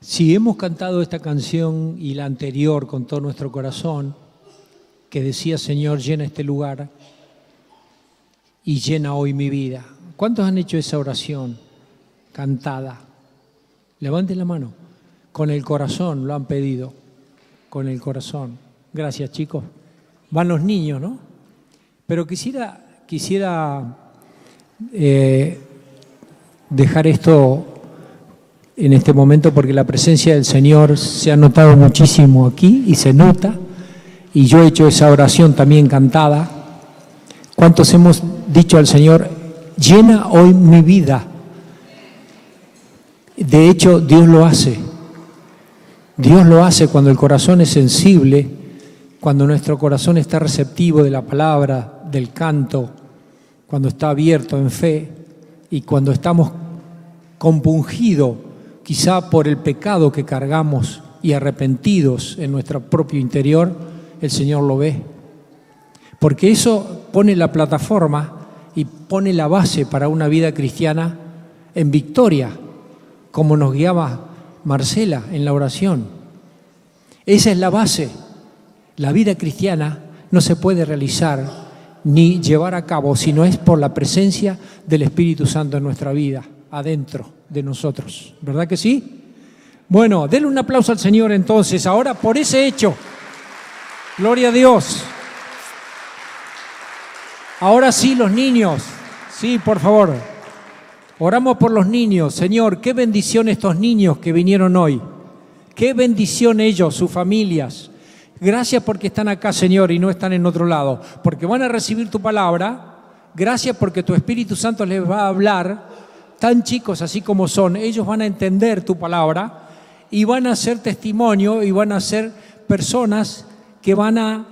Si hemos cantado esta canción y la anterior con todo nuestro corazón, que decía, Señor, llena este lugar y llena hoy mi vida. ¿Cuántos han hecho esa oración cantada? Levanten la mano. Con el corazón lo han pedido, con el corazón. Gracias, chicos. Van los niños, ¿no? Pero quisiera dejar esto en este momento porque la presencia del Señor se ha notado muchísimo aquí y se nota, y yo he hecho esa oración también cantada. ¿Cuántos hemos dicho al Señor, llena hoy mi vida? De hecho, Dios lo hace. Dios lo hace cuando el corazón es sensible, cuando nuestro corazón está receptivo de la palabra, del canto, cuando está abierto en fe y cuando estamos compungidos quizá por el pecado que cargamos y arrepentidos en nuestro propio interior, el Señor lo ve. Porque eso pone la plataforma y pone la base para una vida cristiana en victoria, como nos guiaba Marcela en la oración. Esa es la base. La vida cristiana no se puede realizar ni llevar a cabo si no es por la presencia del Espíritu Santo en nuestra vida, adentro de nosotros. ¿Verdad que sí? Bueno, denle un aplauso al Señor entonces, ahora por ese hecho. Gloria a Dios. Ahora sí, los niños. Sí, por favor. Oramos por los niños. Señor, qué bendición estos niños que vinieron hoy. Qué bendición ellos, sus familias. Gracias porque están acá, Señor, y no están en otro lado. Porque van a recibir tu palabra. Gracias porque tu Espíritu Santo les va a hablar. Tan chicos así como son, ellos van a entender tu palabra y van a ser testimonio y van a ser personas que van a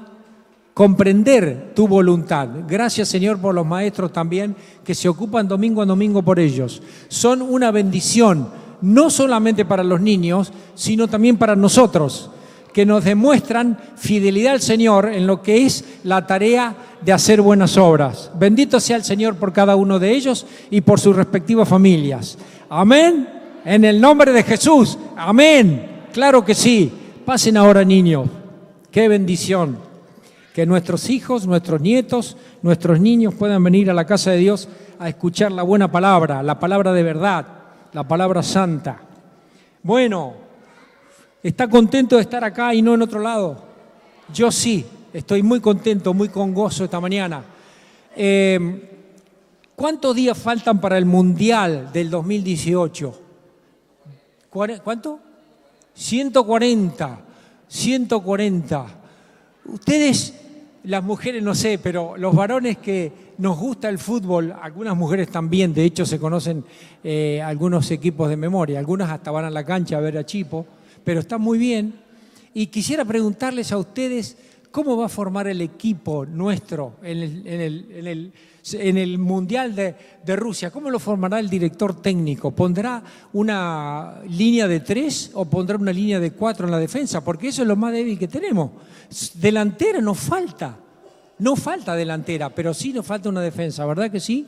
comprender tu voluntad. Gracias, Señor, por los maestros también que se ocupan domingo a domingo por ellos. Son una bendición, no solamente para los niños, sino también para nosotros, que nos demuestran fidelidad al Señor en lo que es la tarea de hacer buenas obras. Bendito sea el Señor por cada uno de ellos y por sus respectivas familias. Amén. En el nombre de Jesús. Amén. Claro que sí. Pasen ahora, niños. Qué bendición. Que nuestros hijos, nuestros nietos, nuestros niños puedan venir a la casa de Dios a escuchar la buena palabra, la palabra de verdad, la palabra santa. Bueno, ¿está contento de estar acá y no en otro lado? Yo sí, estoy muy contento, muy con gozo esta mañana. ¿Cuántos días faltan para el Mundial del 2018? ¿Cuánto? 140. 140. Ustedes, las mujeres no sé, pero los varones que nos gusta el fútbol, algunas mujeres también, de hecho se conocen algunos equipos de memoria, algunas hasta van a la cancha a ver a Chipo, pero está muy bien. Y quisiera preguntarles a ustedes cómo va a formar el equipo nuestro en el Mundial de Rusia. ¿Cómo lo formará el director técnico? ¿Pondrá una línea de 3 o pondrá una línea de 4 en la defensa? Porque eso es lo más débil que tenemos. Delantera nos falta. No falta delantera, pero sí nos falta una defensa, ¿verdad que sí?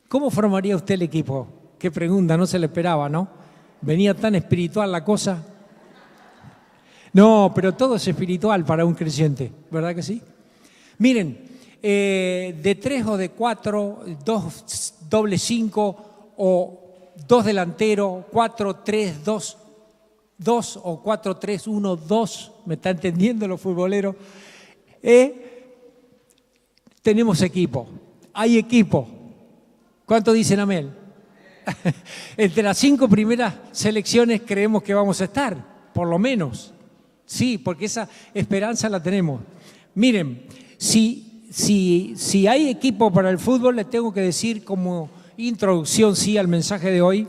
¿Cómo formaría usted el equipo? Qué pregunta, no se le esperaba, ¿no? Venía tan espiritual la cosa. No, pero todo es espiritual para un creyente, ¿verdad que sí? Miren, de 3 o de 4, 2 doble 5 o 2 delanteros, 4-3-2, 2 o 4-3-1-2, ¿me está entendiendo los futboleros? Tenemos equipo, hay equipo. ¿Cuánto dicen amén? Entre las 5 primeras selecciones creemos que vamos a estar, por lo menos. Sí, porque esa esperanza la tenemos. Miren, si hay equipo para el fútbol, les tengo que decir como introducción, sí, al mensaje de hoy,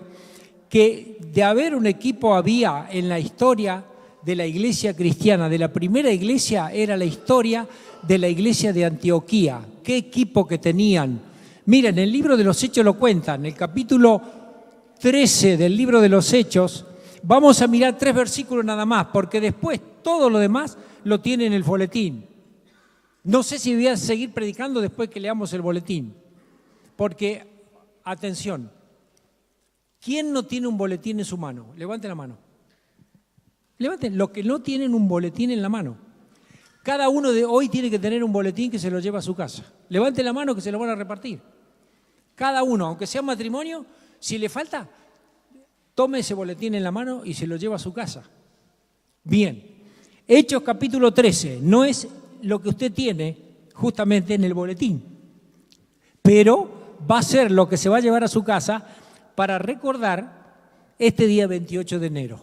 que de haber un equipo había en la historia de la iglesia cristiana, de la primera iglesia, era la historia de la iglesia de Antioquía. ¿Qué equipo que tenían? Miren, el libro de los Hechos lo cuentan, el capítulo 13 del libro de los Hechos. Vamos a mirar 3 versículos nada más, porque después todo lo demás lo tiene en el boletín. No sé si voy a seguir predicando después que leamos el boletín, porque, atención, ¿Quién no tiene un boletín en su mano? Levanten la mano. Levanten, los que no tienen un boletín en la mano. Cada uno de hoy tiene que tener un boletín que se lo lleva a su casa. Levanten la mano que se lo van a repartir. Cada uno, aunque sea un matrimonio, si le falta, tome ese boletín en la mano y se lo lleva a su casa. Bien, Hechos capítulo 13 no es lo que usted tiene justamente en el boletín, pero va a ser lo que se va a llevar a su casa para recordar este día 28 de enero.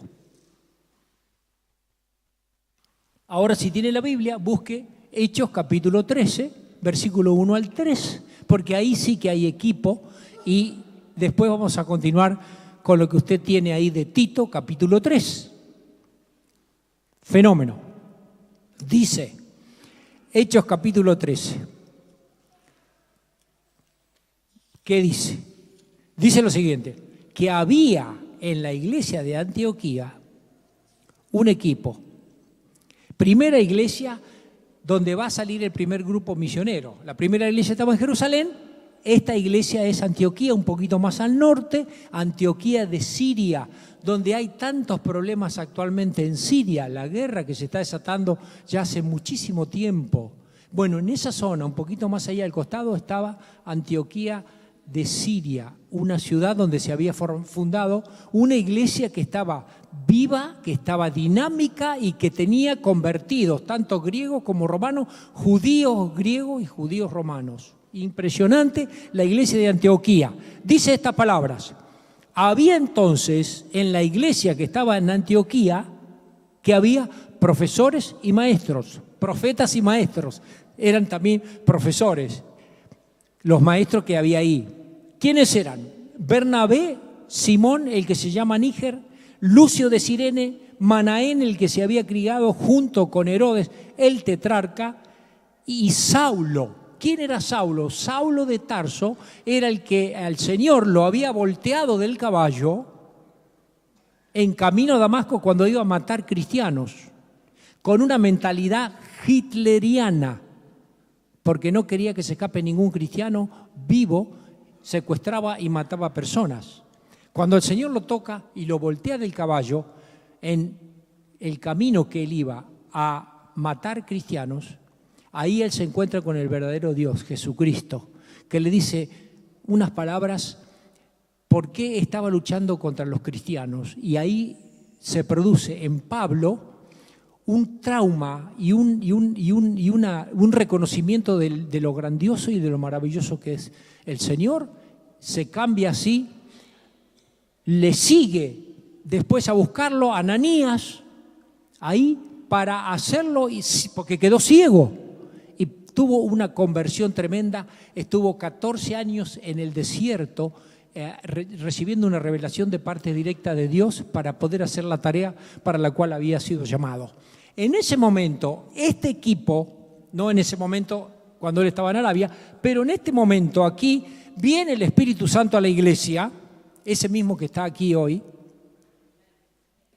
Ahora, si tiene la Biblia, busque Hechos capítulo 13, versículo 1 al 3, porque ahí sí que hay equipo y después vamos a continuar con lo que usted tiene ahí de Tito capítulo 3. Fenómeno. Dice, Hechos capítulo 13. ¿Qué dice? Dice lo siguiente, que había en la iglesia de Antioquía un equipo. Primera iglesia donde va a salir el primer grupo misionero. La primera iglesia estaba en Jerusalén, esta iglesia es Antioquía, un poquito más al norte, Antioquía de Siria, donde hay tantos problemas actualmente en Siria, la guerra que se está desatando ya hace muchísimo tiempo. Bueno, en esa zona, un poquito más allá del costado, estaba Antioquía de Siria, una ciudad donde se había fundado una iglesia que estaba viva, que estaba dinámica y que tenía convertidos, tanto griegos como romanos, judíos griegos y judíos romanos. Impresionante la iglesia de Antioquía. Dice estas palabras, había entonces en la iglesia que estaba en Antioquía, que había profesores y maestros, profetas y maestros, eran también profesores, los maestros que había ahí. ¿Quiénes eran? Bernabé, Simón, el que se llama Níger, Lucio de Cirene, Manaén, el que se había criado junto con Herodes, el tetrarca, y Saulo. ¿Quién era Saulo? Saulo de Tarso era el que al Señor lo había volteado del caballo en camino a Damasco cuando iba a matar cristianos, con una mentalidad hitleriana, porque no quería que se escape ningún cristiano vivo, secuestraba y mataba personas. Cuando el Señor lo toca y lo voltea del caballo, en el camino que él iba a matar cristianos, ahí él se encuentra con el verdadero Dios, Jesucristo, que le dice unas palabras, ¿por qué estaba luchando contra los cristianos? Y ahí se produce en Pablo un trauma y un reconocimiento de lo grandioso y de lo maravilloso que es el Señor. Se cambia así, le sigue después a buscarlo Ananías ahí para hacerlo, porque quedó ciego y tuvo una conversión tremenda. Estuvo 14 años en el desierto recibiendo una revelación de parte directa de Dios para poder hacer la tarea para la cual había sido llamado. En ese momento, este equipo, no en ese momento cuando él estaba en Arabia, pero en este momento aquí viene el Espíritu Santo a la iglesia, ese mismo que está aquí hoy.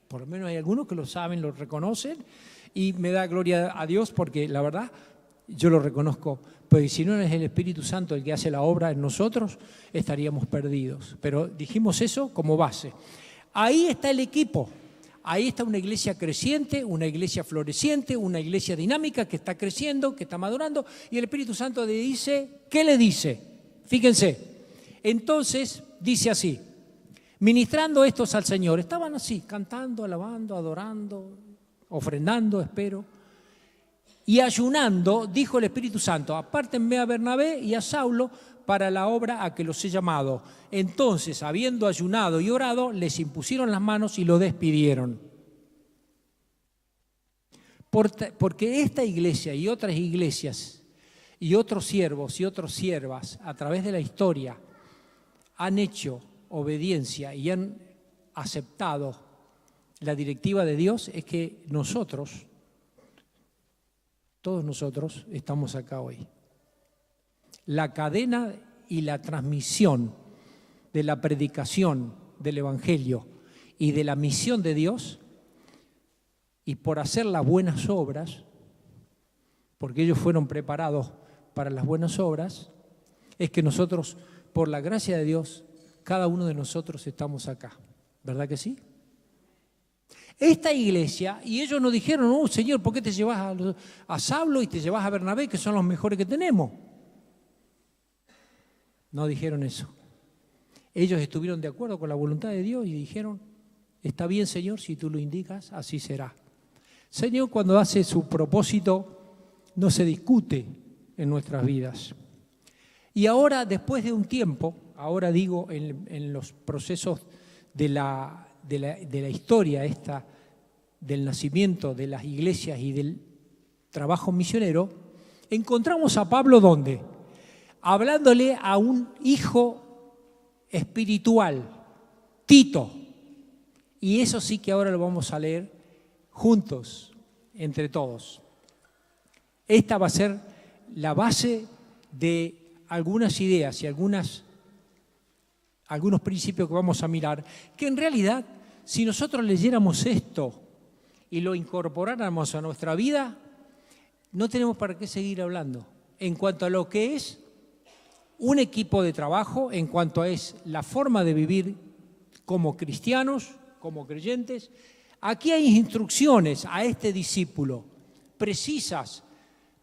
Por lo menos hay algunos que lo saben, lo reconocen, y me da gloria a Dios porque la verdad yo lo reconozco. Pues si no es el Espíritu Santo el que hace la obra en nosotros, estaríamos perdidos. Pero dijimos eso como base. Ahí está el equipo. Ahí está una iglesia creciente, una iglesia floreciente, una iglesia dinámica que está creciendo, que está madurando. Y el Espíritu Santo le dice, ¿qué le dice? Fíjense. Entonces dice así, ministrando estos al Señor. Estaban así, cantando, alabando, adorando, ofrendando, espero. Y ayunando, dijo el Espíritu Santo, apártenme a Bernabé y a Saulo para la obra a que los he llamado. Entonces, habiendo ayunado y orado, les impusieron las manos y lo despidieron. Porque esta iglesia y otras iglesias y otros siervos y otras siervas a través de la historia han hecho obediencia y han aceptado la directiva de Dios, es que nosotros, todos nosotros estamos acá hoy. La cadena y la transmisión de la predicación del Evangelio y de la misión de Dios, y por hacer las buenas obras, porque ellos fueron preparados para las buenas obras, es que nosotros, por la gracia de Dios, cada uno de nosotros estamos acá. ¿Verdad que sí? Esta iglesia, y ellos nos dijeron, oh Señor, ¿por qué te llevas a Saulo y te llevas a Bernabé, que son los mejores que tenemos? No dijeron eso. Ellos estuvieron de acuerdo con la voluntad de Dios y dijeron, está bien, Señor, si tú lo indicas, así será. Señor, cuando hace su propósito, no se discute en nuestras vidas. Y ahora, después de un tiempo, ahora digo en los procesos de la historia esta, del nacimiento de las iglesias y del trabajo misionero, encontramos a Pablo ¿dónde? Hablándole a un hijo espiritual, Tito. Y eso sí que ahora lo vamos a leer juntos, entre todos. Esta va a ser la base de algunas ideas y algunos principios que vamos a mirar, que en realidad, si nosotros leyéramos esto y lo incorporáramos a nuestra vida, no tenemos para qué seguir hablando. En cuanto a lo que es un equipo de trabajo, en cuanto a es la forma de vivir como cristianos, como creyentes, aquí hay instrucciones a este discípulo precisas,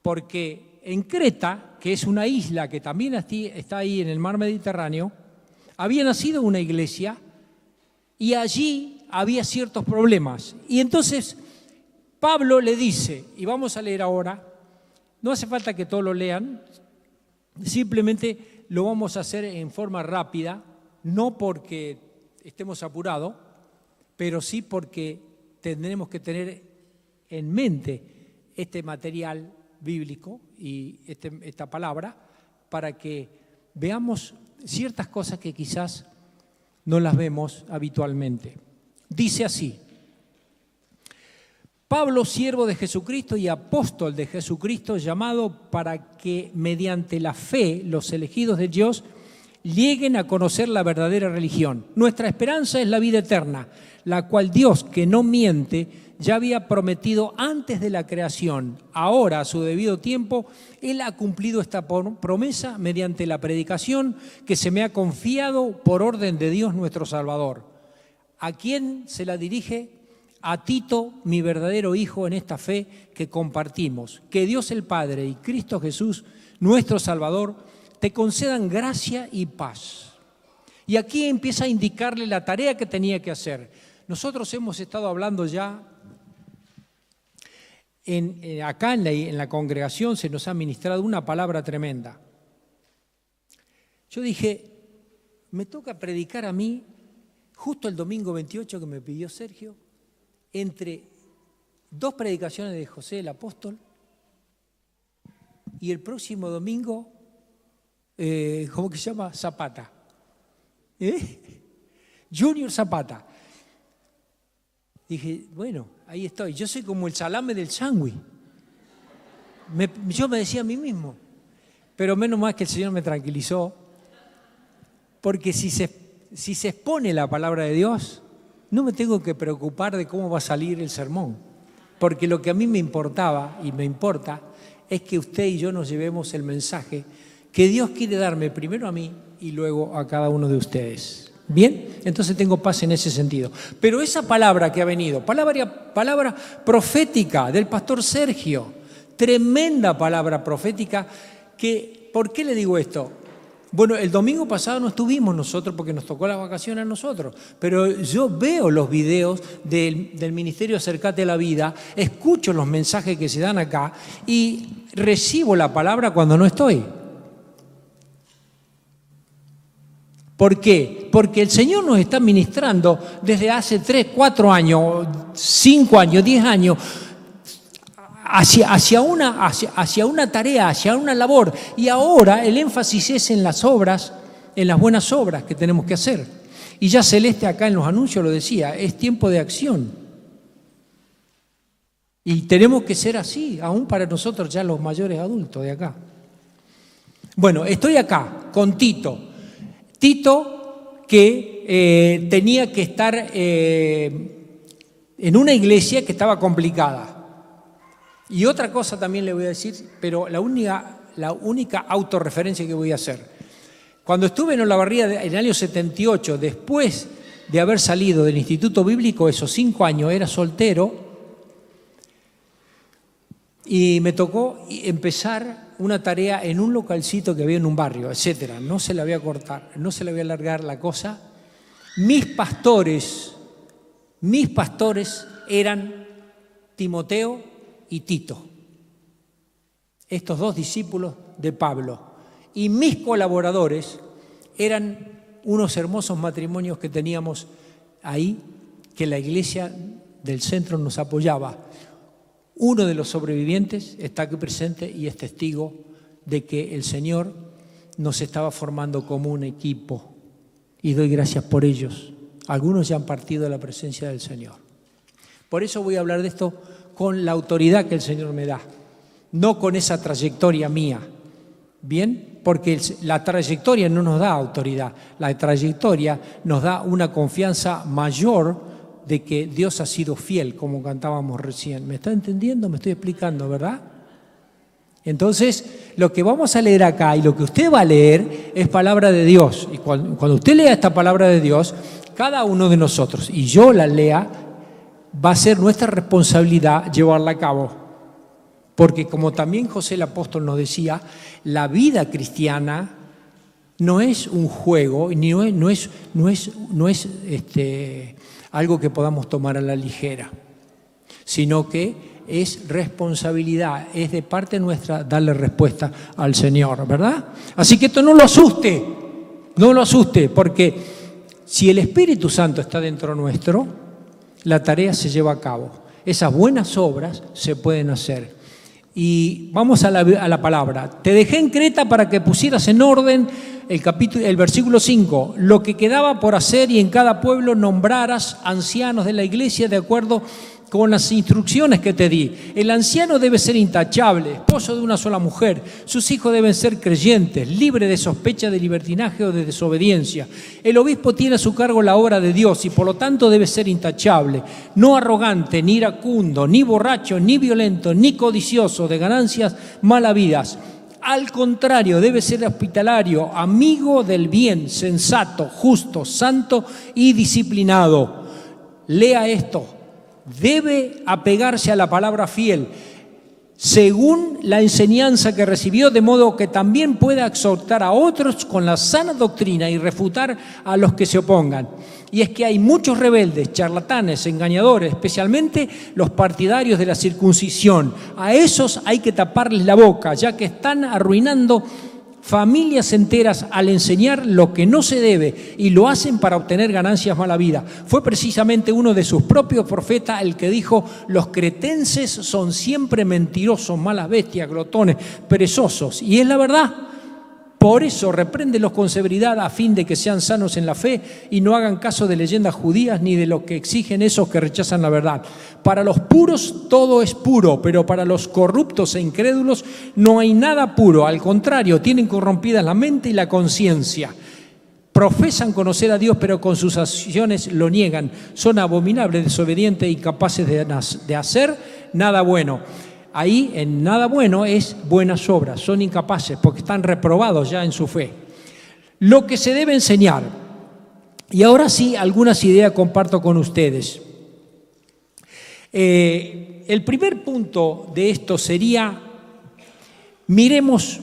porque en Creta, que es una isla que también está ahí en el mar Mediterráneo, había nacido una iglesia y allí había ciertos problemas. Y entonces Pablo le dice, y vamos a leer ahora, no hace falta que todos lo lean, simplemente lo vamos a hacer en forma rápida, no porque estemos apurados, pero sí porque tendremos que tener en mente este material bíblico y esta palabra para que veamos ciertas cosas que quizás no las vemos habitualmente. Dice así: Pablo, siervo de Jesucristo y apóstol de Jesucristo, llamado para que mediante la fe los elegidos de Dios lleguen a conocer la verdadera religión. Nuestra esperanza es la vida eterna, la cual Dios, que no miente, ya había prometido antes de la creación. Ahora, a su debido tiempo, Él ha cumplido esta promesa mediante la predicación que se me ha confiado por orden de Dios nuestro Salvador. ¿A quién se la dirige? A Tito, mi verdadero hijo en esta fe que compartimos. Que Dios el Padre y Cristo Jesús, nuestro Salvador, te concedan gracia y paz. Y aquí empieza a indicarle la tarea que tenía que hacer. Nosotros hemos estado hablando ya, acá en la congregación se nos ha ministrado una palabra tremenda. Yo dije, me toca predicar a mí, justo el domingo 28 que me pidió Sergio, entre dos predicaciones de José el apóstol, y el próximo domingo, ¿cómo que se llama? Zapata. Junior Zapata. Dije, bueno, ahí estoy. Yo soy como el salame del sándwich. Yo me decía a mí mismo. Pero menos mal que el Señor me tranquilizó. Porque si se expone la palabra de Dios, no me tengo que preocupar de cómo va a salir el sermón. Porque lo que a mí me importaba y me importa es que usted y yo nos llevemos el mensaje que Dios quiere darme primero a mí y luego a cada uno de ustedes. ¿Bien? Entonces tengo paz en ese sentido. Pero esa palabra que ha venido, palabra profética del pastor Sergio, tremenda palabra profética, que, ¿por qué le digo esto? Bueno, el domingo pasado no estuvimos nosotros porque nos tocó la vacación a nosotros, pero yo veo los videos del Ministerio Acercate a la Vida, escucho los mensajes que se dan acá y recibo la palabra cuando no estoy. ¿Por qué? Porque el Señor nos está ministrando desde hace 3, 4 años, 5 años, 10 años, hacia una tarea, hacia una labor. Y ahora el énfasis es en las obras, en las buenas obras que tenemos que hacer. Y ya Celeste acá en los anuncios lo decía, es tiempo de acción. Y tenemos que ser así, aún para nosotros ya los mayores adultos de acá. Bueno, estoy acá con Tito. Tito que tenía que estar en una iglesia que estaba complicada. Y otra cosa también le voy a decir, pero la única autorreferencia que voy a hacer. Cuando estuve en Olavarría en el año 78, después de haber salido del Instituto Bíblico, esos 5 años, era soltero, y me tocó empezar una tarea en un localcito que había en un barrio, etcétera. No se la voy a cortar, no se la voy a alargar la cosa. Mis pastores eran Timoteo y Tito, estos 2 discípulos de Pablo. Y mis colaboradores eran unos hermosos matrimonios que teníamos ahí, que la iglesia del centro nos apoyaba. Uno de los sobrevivientes está aquí presente y es testigo de que el Señor nos estaba formando como un equipo. Y doy gracias por ellos. Algunos ya han partido de la presencia del Señor. Por eso voy a hablar de esto con la autoridad que el Señor me da, no con esa trayectoria mía. ¿Bien? Porque la trayectoria no nos da autoridad. La trayectoria nos da una confianza mayor de que Dios ha sido fiel, como cantábamos recién. ¿Me está entendiendo? Me estoy explicando, ¿verdad? Entonces, lo que vamos a leer acá y lo que usted va a leer es palabra de Dios. Y cuando usted lea esta palabra de Dios, cada uno de nosotros, y yo la lea, va a ser nuestra responsabilidad llevarla a cabo. Porque como también José el apóstol nos decía, la vida cristiana no es un juego, ni no es algo que podamos tomar a la ligera, sino que es responsabilidad, es de parte nuestra darle respuesta al Señor, ¿verdad? Así que esto no lo asuste, porque si el Espíritu Santo está dentro nuestro, la tarea se lleva a cabo. Esas buenas obras se pueden hacer. Y vamos a la palabra. Te dejé en Creta para que pusieras en orden el versículo 5. Lo que quedaba por hacer y en cada pueblo nombraras ancianos de la iglesia de acuerdo con las instrucciones que te di. El anciano debe ser intachable, esposo de una sola mujer. Sus hijos deben ser creyentes, libre de sospecha de libertinaje o de desobediencia. El obispo tiene a su cargo la obra de Dios y por lo tanto debe ser intachable, no arrogante, ni iracundo, ni borracho, ni violento, ni codicioso de ganancias malavidas. Al contrario, debe ser hospitalario, amigo del bien, sensato, justo, santo y disciplinado. Lea esto. Debe apegarse a la palabra fiel, según la enseñanza que recibió, de modo que también pueda exhortar a otros con la sana doctrina y refutar a los que se opongan. Y es que hay muchos rebeldes, charlatanes, engañadores, especialmente los partidarios de la circuncisión. A esos hay que taparles la boca, ya que están arruinando familias enteras al enseñar lo que no se debe y lo hacen para obtener ganancias malavidas. Fue precisamente uno de sus propios profetas el que dijo: los cretenses son siempre mentirosos, malas bestias, glotones, perezosos. Y es la verdad. Por eso repréndelos con severidad a fin de que sean sanos en la fe y no hagan caso de leyendas judías ni de lo que exigen esos que rechazan la verdad. Para los puros todo es puro, pero para los corruptos e incrédulos no hay nada puro. Al contrario, tienen corrompidas la mente y la conciencia. Profesan conocer a Dios, pero con sus acciones lo niegan. Son abominables, desobedientes e incapaces de hacer nada bueno. Ahí en nada bueno es buenas obras, son incapaces porque están reprobados ya en su fe. Lo que se debe enseñar, y ahora sí algunas ideas comparto con ustedes. El primer punto de esto sería, miremos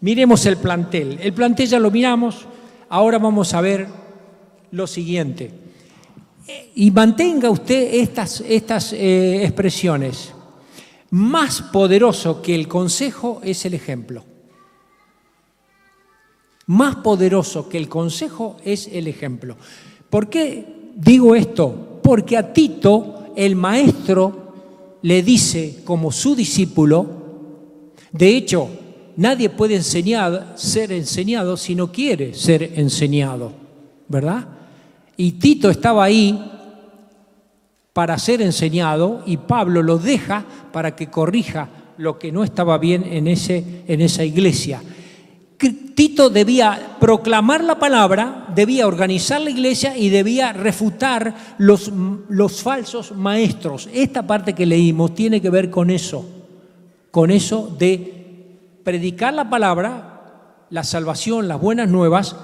el plantel. El plantel ya lo miramos, ahora vamos a ver lo siguiente. Y mantenga usted estas expresiones. Más poderoso que el consejo es el ejemplo. Más poderoso que el consejo es el ejemplo. ¿Por qué digo esto? Porque a Tito el maestro le dice como su discípulo, de hecho, nadie puede ser enseñado si no quiere ser enseñado, ¿verdad? Y Tito estaba ahí para ser enseñado y Pablo lo deja para que corrija lo que no estaba bien en esa iglesia. Tito debía proclamar la palabra, debía organizar la iglesia y debía refutar los falsos maestros. Esta parte que leímos tiene que ver con eso de predicar la palabra, la salvación, las buenas nuevas,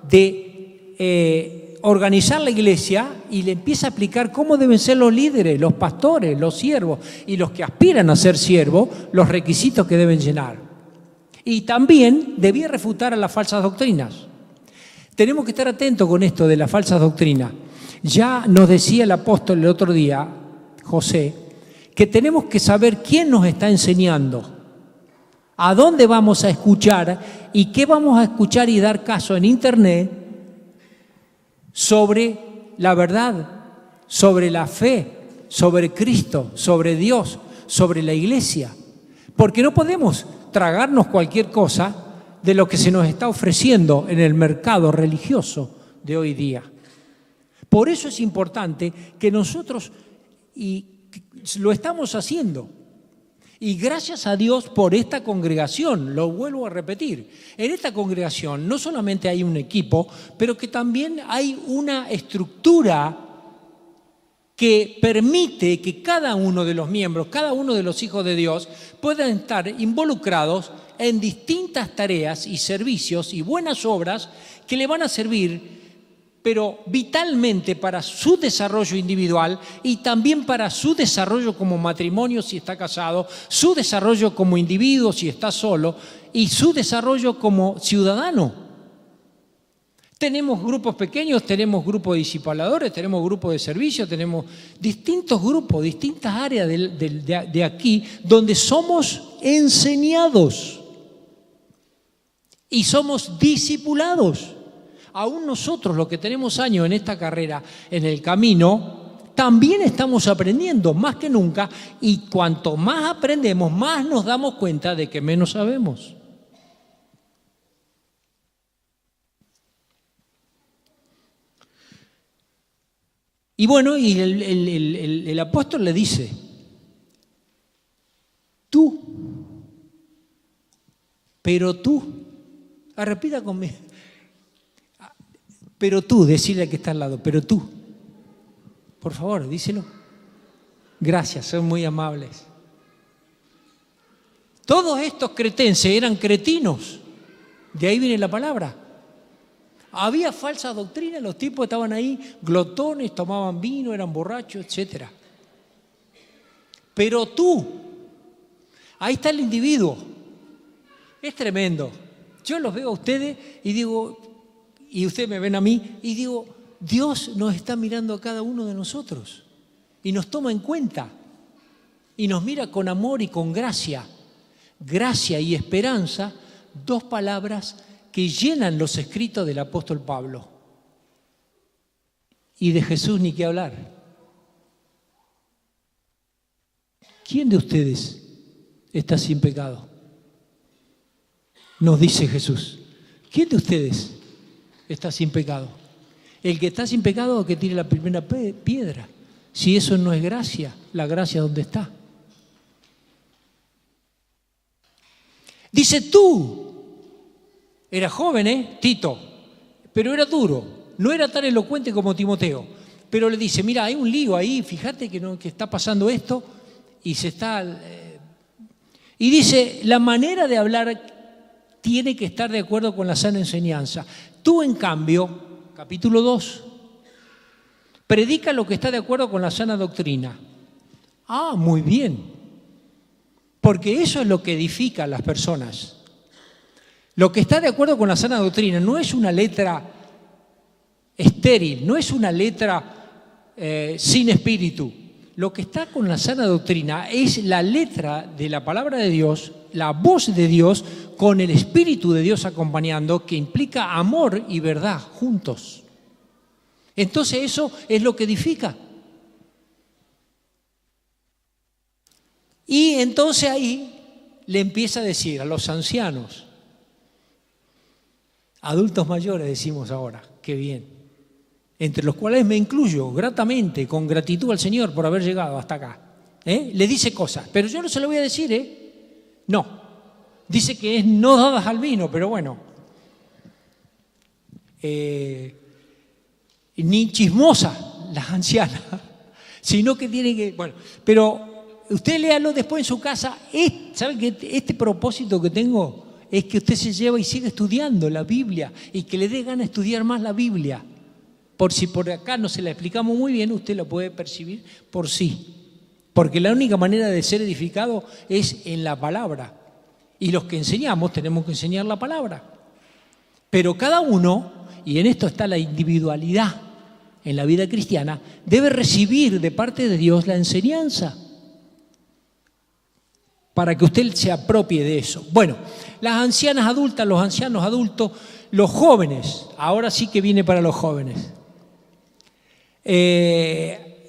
de organizar la iglesia y le empieza a explicar cómo deben ser los líderes, los pastores, los siervos y los que aspiran a ser siervos, los requisitos que deben llenar. Y también debía refutar a las falsas doctrinas. Tenemos que estar atentos con esto de las falsas doctrinas. Ya nos decía el apóstol el otro día, José, que tenemos que saber quién nos está enseñando, a dónde vamos a escuchar y qué vamos a escuchar y dar caso en Internet sobre la verdad, sobre la fe, sobre Cristo, sobre Dios, sobre la iglesia. Porque no podemos tragarnos cualquier cosa de lo que se nos está ofreciendo en el mercado religioso de hoy día. Por eso es importante que nosotros lo estamos haciendo. Y gracias a Dios por esta congregación, lo vuelvo a repetir. En esta congregación no solamente hay un equipo, pero que también hay una estructura que permite que cada uno de los miembros, cada uno de los hijos de Dios puedan estar involucrados en distintas tareas y servicios y buenas obras que le van a servir, pero vitalmente para su desarrollo individual y también para su desarrollo como matrimonio si está casado, su desarrollo como individuo si está solo y su desarrollo como ciudadano. Tenemos grupos pequeños, tenemos grupos de discipuladores, tenemos grupos de servicio, tenemos distintos grupos, distintas áreas de aquí donde somos enseñados y somos discipulados. Aún nosotros, los que tenemos años en esta carrera, en el camino, también estamos aprendiendo más que nunca y cuanto más aprendemos, más nos damos cuenta de que menos sabemos. Y bueno, y el apóstol le dice, tú, pero tú, repita conmigo. Pero tú, decirle al que está al lado, pero tú. Por favor, díselo. Gracias, son muy amables. Todos estos cretenses eran cretinos. De ahí viene la palabra. Había falsa doctrina, los tipos estaban ahí, glotones, tomaban vino, eran borrachos, etc. Pero tú, ahí está el individuo. Es tremendo. Yo los veo a ustedes y digo... Y ustedes me ven a mí y digo, Dios nos está mirando a cada uno de nosotros y nos toma en cuenta y nos mira con amor y con gracia. Gracia y esperanza, dos palabras que llenan los escritos del apóstol Pablo. Y de Jesús ni qué hablar. ¿Quién de ustedes está sin pecado? Nos dice Jesús. ¿Quién de ustedes está sin pecado? El que está sin pecado, que tire la primera piedra. Si eso no es gracia, la gracia ¿dónde está? Dice tú, era joven, Tito, pero era duro, no era tan elocuente como Timoteo, pero le dice, mira, hay un lío ahí, fíjate que está pasando esto y se está... Y dice, la manera de hablar tiene que estar de acuerdo con la sana enseñanza. Tú, en cambio, capítulo 2, predica lo que está de acuerdo con la sana doctrina. Ah, muy bien. Porque eso es lo que edifica a las personas. Lo que está de acuerdo con la sana doctrina no es una letra estéril, no es una letra sin espíritu. Lo que está con la sana doctrina es la letra de la palabra de Dios, la voz de Dios, con el Espíritu de Dios acompañando, que implica amor y verdad juntos. Entonces eso es lo que edifica. Y entonces ahí le empieza a decir a los ancianos, adultos mayores decimos ahora, qué bien, entre los cuales me incluyo gratamente, con gratitud al Señor por haber llegado hasta acá. Le dice cosas, pero yo no se lo voy a decir, no. Dice que es no dadas al vino, pero bueno. Ni chismosa las ancianas, sino que tiene que... Bueno, pero usted léalo después en su casa. ¿Sabe que este propósito que tengo es que usted se lleva y sigue estudiando la Biblia y que le dé ganas de estudiar más la Biblia. Por si por acá no se la explicamos muy bien, usted la puede percibir por sí. Porque la única manera de ser edificado es en la palabra. Y los que enseñamos tenemos que enseñar la palabra. Pero cada uno, y en esto está la individualidad en la vida cristiana, debe recibir de parte de Dios la enseñanza para que usted se apropie de eso. Bueno, las ancianas adultas, los ancianos adultos, los jóvenes, ahora sí que viene para los jóvenes.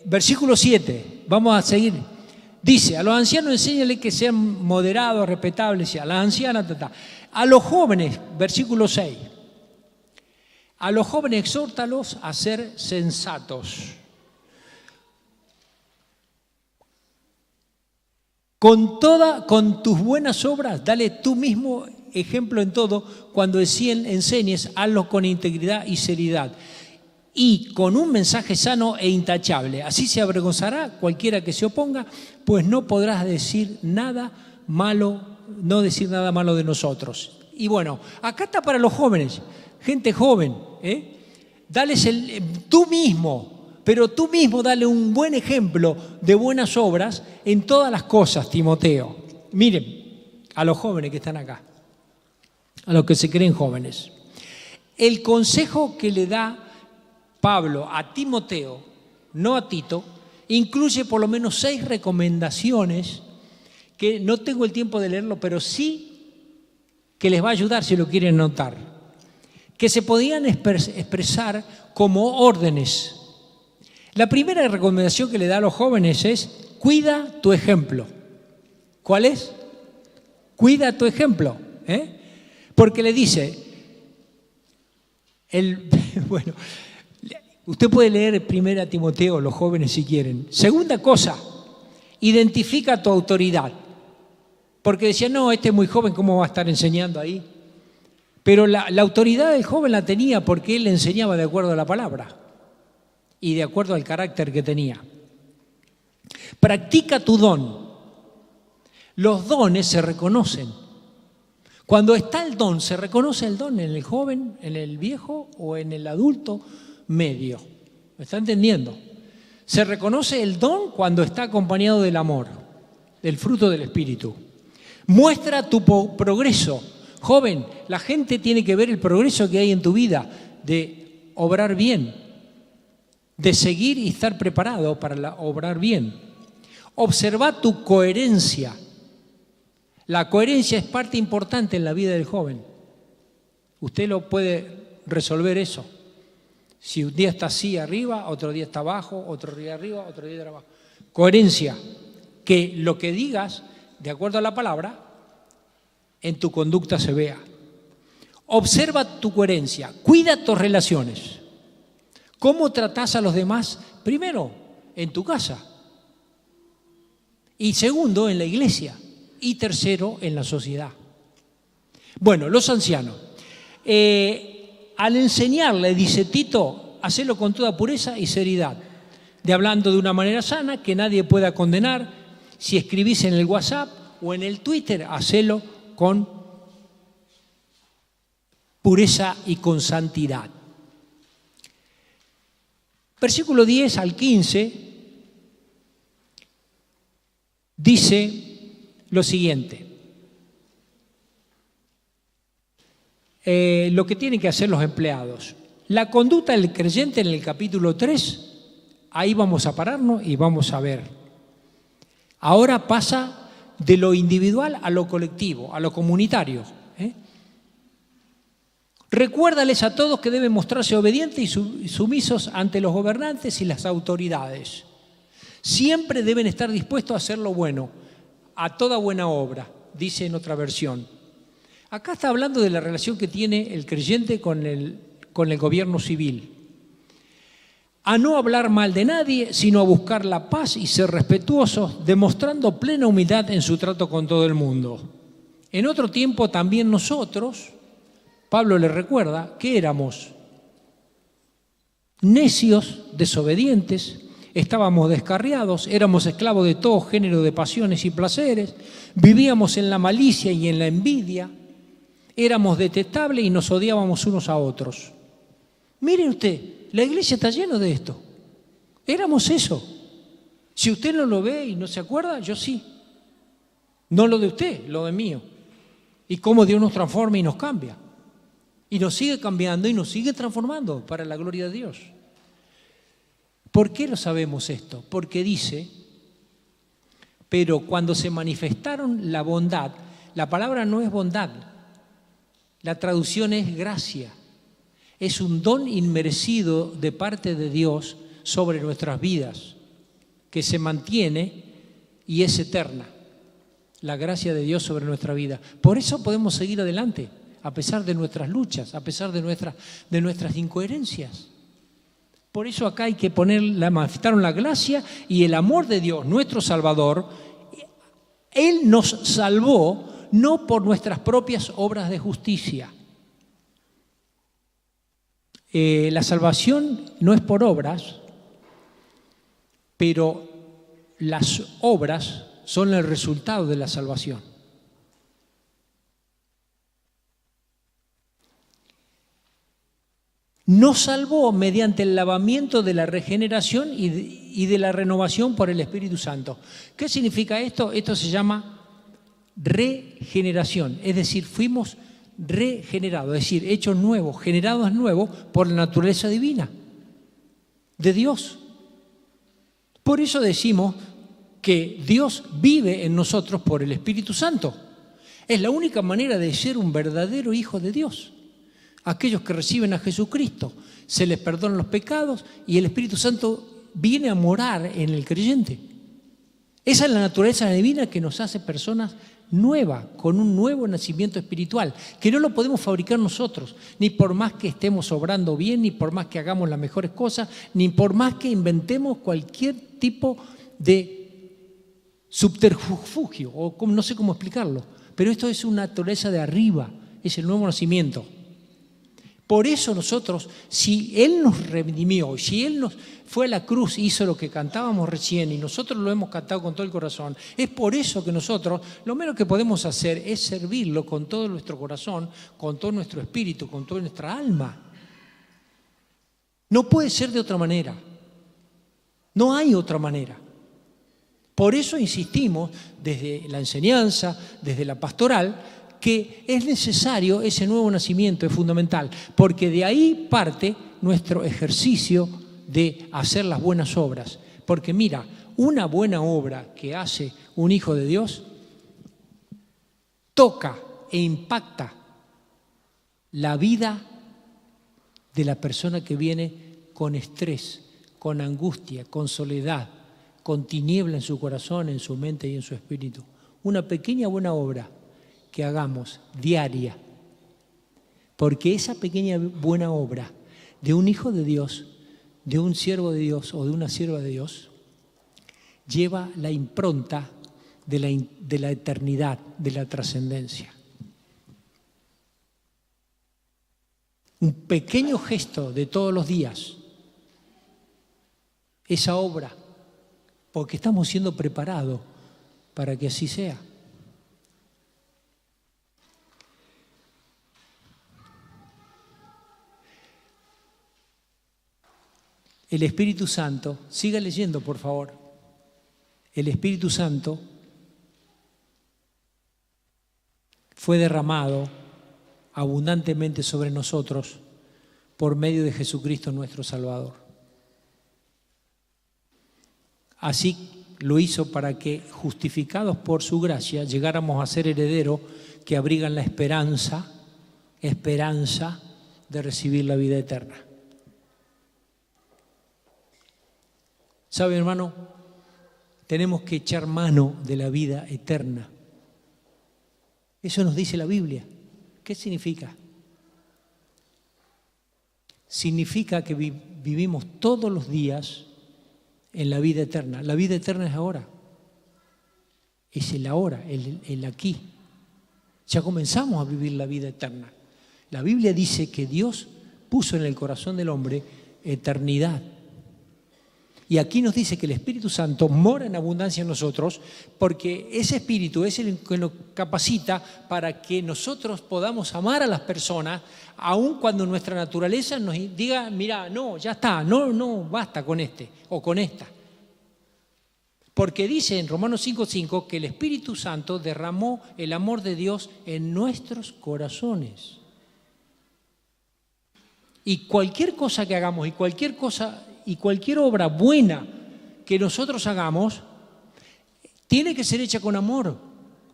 Versículo 7, vamos a seguir. Dice, a los ancianos enséñale que sean moderados, respetables, a las ancianas, a los jóvenes, versículo 6, a los jóvenes exhórtalos a ser sensatos. Con tus buenas obras, dale tú mismo ejemplo en todo, cuando enseñes, hazlo con integridad y seriedad. Y con un mensaje sano e intachable. Así se avergonzará cualquiera que se oponga, pues no podrás decir nada malo, no decir nada malo de nosotros. Y bueno, acá está para los jóvenes, gente joven, dales tú mismo, pero tú mismo dale un buen ejemplo de buenas obras en todas las cosas, Timoteo. Miren, a los jóvenes que están acá, a los que se creen jóvenes. El consejo que le da Pablo a Timoteo, no a Tito, incluye por lo menos 6 recomendaciones que no tengo el tiempo de leerlo, pero sí que les va a ayudar si lo quieren notar, que se podían expresar como órdenes. La primera recomendación que le da a los jóvenes es: cuida tu ejemplo. ¿Cuál es? Cuida tu ejemplo. Porque le dice, bueno, usted puede leer 1 Timoteo, los jóvenes si quieren. Segunda cosa, identifica tu autoridad. Porque decía, no, este es muy joven, ¿cómo va a estar enseñando ahí? Pero la autoridad del joven la tenía porque él le enseñaba de acuerdo a la palabra y de acuerdo al carácter que tenía. Practica tu don. Los dones se reconocen. Cuando está el don, se reconoce el don en el joven, en el viejo o en el adulto medio. ¿Me está entendiendo? Se reconoce el don cuando está acompañado del amor, del fruto del Espíritu. Muestra tu progreso. Joven, la gente tiene que ver el progreso que hay en tu vida de obrar bien, de seguir y estar preparado para obrar bien. Observa tu coherencia. La coherencia es parte importante en la vida del joven. Usted lo puede resolver eso. Si un día está así arriba, otro día está abajo, otro día arriba, otro día abajo. Coherencia, que lo que digas, de acuerdo a la palabra, en tu conducta se vea. Observa tu coherencia, cuida tus relaciones. ¿Cómo tratás a los demás? Primero, en tu casa. Y segundo, en la iglesia. Y tercero, en la sociedad. Bueno, los ancianos. Al enseñarle, dice Tito, hacelo con toda pureza y seriedad, de hablando de una manera sana, que nadie pueda condenar. Si escribís en el WhatsApp o en el Twitter, hacelo con pureza y con santidad. Versículo 10 al 15 dice lo siguiente. Lo que tienen que hacer los empleados. La conducta del creyente en el capítulo 3, ahí vamos a pararnos y vamos a ver. Ahora pasa de lo individual a lo colectivo, a lo comunitario. Recuérdales a todos que deben mostrarse obedientes y sumisos ante los gobernantes y las autoridades. Siempre deben estar dispuestos a hacer lo bueno, a toda buena obra, dice en otra versión. Acá está hablando de la relación que tiene el creyente con el gobierno civil. A no hablar mal de nadie, sino a buscar la paz y ser respetuosos, demostrando plena humildad en su trato con todo el mundo. En otro tiempo también nosotros, Pablo le recuerda, que éramos necios, desobedientes, estábamos descarriados, éramos esclavos de todo género de pasiones y placeres, vivíamos en la malicia y en la envidia, éramos detestables y nos odiábamos unos a otros. Mire usted, la iglesia está llena de esto. Éramos eso. Si usted no lo ve y no se acuerda, yo sí. No lo de usted, lo de mío. Y cómo Dios nos transforma y nos cambia. Y nos sigue cambiando y nos sigue transformando para la gloria de Dios. ¿Por qué lo sabemos esto? Porque dice, pero cuando se manifestaron la bondad, la palabra no es bondad, la traducción es gracia. Es un don inmerecido de parte de Dios sobre nuestras vidas, que se mantiene y es eterna. La gracia de Dios sobre nuestra vida. Por eso podemos seguir adelante, a pesar de nuestras luchas, a pesar de nuestras incoherencias. Por eso acá hay que manifestaron la gracia y el amor de Dios, nuestro Salvador. Él nos salvó no por nuestras propias obras de justicia. La salvación no es por obras, pero las obras son el resultado de la salvación. Nos salvó mediante el lavamiento de la regeneración y de la renovación por el Espíritu Santo. ¿Qué significa esto? Esto se llama regeneración, es decir, fuimos regenerados, es decir, hechos nuevos, generados nuevos por la naturaleza divina de Dios. Por eso decimos que Dios vive en nosotros por el Espíritu Santo. Es la única manera de ser un verdadero hijo de Dios. Aquellos que reciben a Jesucristo, se les perdonan los pecados y el Espíritu Santo viene a morar en el creyente. Esa es la naturaleza divina que nos hace personas nuevas, con un nuevo nacimiento espiritual, que no lo podemos fabricar nosotros, ni por más que estemos obrando bien, ni por más que hagamos las mejores cosas, ni por más que inventemos cualquier tipo de subterfugio, o no sé cómo explicarlo, pero esto es una naturaleza de arriba, es el nuevo nacimiento. Por eso nosotros, si Él nos redimió, si Él nos fue a la cruz y hizo lo que cantábamos recién y nosotros lo hemos cantado con todo el corazón, es por eso que nosotros lo menos que podemos hacer es servirlo con todo nuestro corazón, con todo nuestro espíritu, con toda nuestra alma. No puede ser de otra manera. No hay otra manera. Por eso insistimos desde la enseñanza, desde la pastoral, que es necesario ese nuevo nacimiento, es fundamental, porque de ahí parte nuestro ejercicio de hacer las buenas obras. Porque mira, una buena obra que hace un hijo de Dios toca e impacta la vida de la persona que viene con estrés, con angustia, con soledad, con tiniebla en su corazón, en su mente y en su espíritu. Una pequeña buena obra que hagamos diaria, porque esa pequeña buena obra de un hijo de Dios, de un siervo de Dios o de una sierva de Dios, lleva la impronta de la eternidad, de la trascendencia. Un pequeño gesto de todos los días, esa obra, porque estamos siendo preparados para que así sea. El Espíritu Santo, siga leyendo por favor, el Espíritu Santo fue derramado abundantemente sobre nosotros por medio de Jesucristo nuestro Salvador. Así lo hizo para que, justificados por su gracia, llegáramos a ser herederos que abrigan la esperanza de recibir la vida eterna. ¿Sabe, hermano? Tenemos que echar mano de la vida eterna. Eso nos dice la Biblia. ¿Qué significa? Significa que vivimos todos los días en la vida eterna. La vida eterna es ahora. Es el ahora, el aquí. Ya comenzamos a vivir la vida eterna. La Biblia dice que Dios puso en el corazón del hombre eternidad. Y aquí nos dice que el Espíritu Santo mora en abundancia en nosotros, porque ese Espíritu es el que nos capacita para que nosotros podamos amar a las personas, aun cuando nuestra naturaleza nos diga, mira, no, ya está, no, basta con este o con esta. Porque dice en Romanos 5:5 que el Espíritu Santo derramó el amor de Dios en nuestros corazones. Y cualquier cosa que hagamos y cualquier obra buena que nosotros hagamos tiene que ser hecha con amor,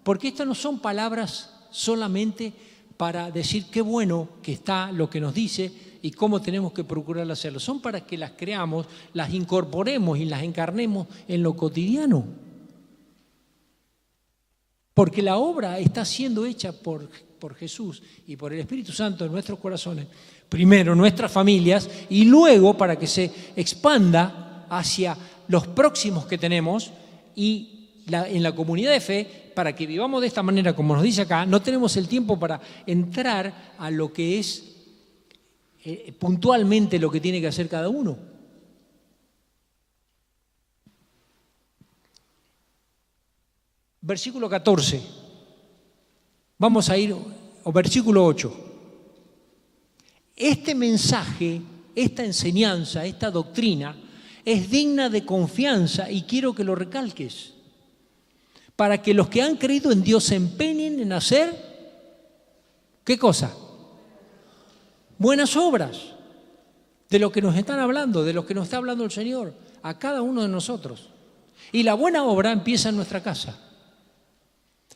porque estas no son palabras solamente para decir qué bueno que está lo que nos dice y cómo tenemos que procurar hacerlo. Son para que las creamos, las incorporemos y las encarnemos en lo cotidiano. Porque la obra está siendo hecha por Jesús y por el Espíritu Santo en nuestros corazones. Primero nuestras familias y luego para que se expanda hacia los próximos que tenemos y en la comunidad de fe, para que vivamos de esta manera, como nos dice acá. No tenemos el tiempo para entrar a lo que es puntualmente lo que tiene que hacer cada uno. Versículo 14. Vamos a ir, o versículo 8. Este mensaje, esta enseñanza, esta doctrina es digna de confianza y quiero que lo recalques, para que los que han creído en Dios se empeñen en hacer, ¿qué cosa? Buenas obras, de lo que nos están hablando, de lo que nos está hablando el Señor, a cada uno de nosotros. Y la buena obra empieza en nuestra casa.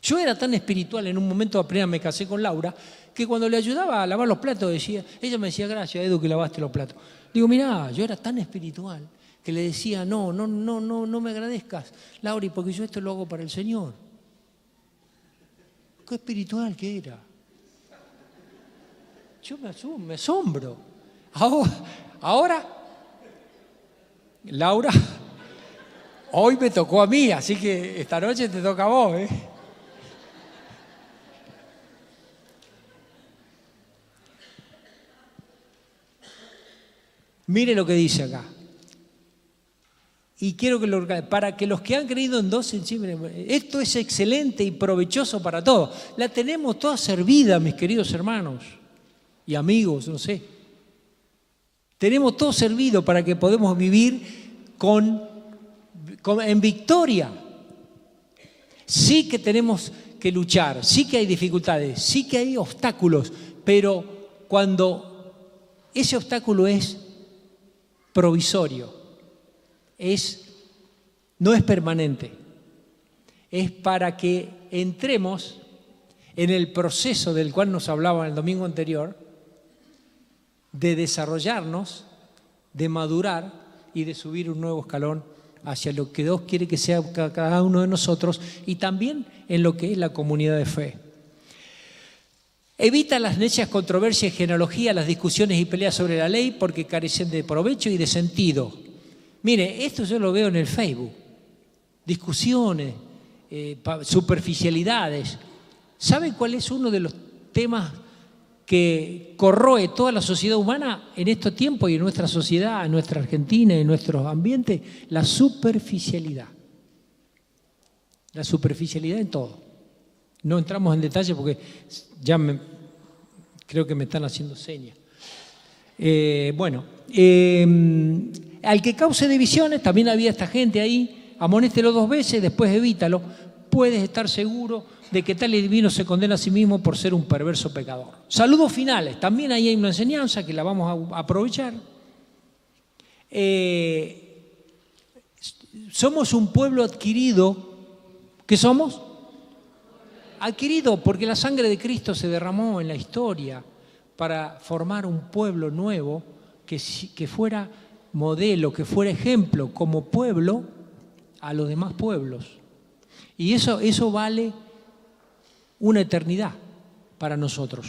Yo era tan espiritual en un momento, apenas me casé con Laura, que cuando le ayudaba a lavar los platos, ella me decía, gracias, Edu, que lavaste los platos. Digo, mirá, yo era tan espiritual que le decía, no me agradezcas, Laura, porque yo esto lo hago para el Señor. Qué espiritual que era. Yo me asombro. Ahora, Laura, hoy me tocó a mí, así que esta noche te toca a vos, ¿eh? Mire lo que dice acá. Y quiero que para que los que han creído en Dios, esto es excelente y provechoso para todos. La tenemos toda servida, mis queridos hermanos y amigos, no sé. Tenemos todo servido para que podamos vivir en victoria. Sí que tenemos que luchar, sí que hay dificultades, sí que hay obstáculos, pero cuando ese obstáculo es provisorio, no es permanente, es para que entremos en el proceso del cual nos hablaba el domingo anterior, de desarrollarnos, de madurar y de subir un nuevo escalón hacia lo que Dios quiere que sea cada uno de nosotros y también en lo que es la comunidad de fe. Evita las necias controversias y genealogía, las discusiones y peleas sobre la ley porque carecen de provecho y de sentido. Mire, esto yo lo veo en el Facebook. Discusiones, superficialidades. ¿Saben cuál es uno de los temas que corroe toda la sociedad humana en estos tiempos y en nuestra sociedad, en nuestra Argentina, en nuestros ambientes? La superficialidad. La superficialidad en todo. No entramos en detalle porque creo que me están haciendo señas. Al que cause divisiones, también había esta gente ahí, amonéstelo 2 veces, después evítalo. Puedes estar seguro de que tal divino se condena a sí mismo por ser un perverso pecador. Saludos finales, también ahí hay una enseñanza que la vamos a aprovechar. Somos un pueblo adquirido. ¿Qué somos? Adquirido porque la sangre de Cristo se derramó en la historia para formar un pueblo nuevo que fuera modelo, que fuera ejemplo como pueblo a los demás pueblos. Y eso vale una eternidad para nosotros.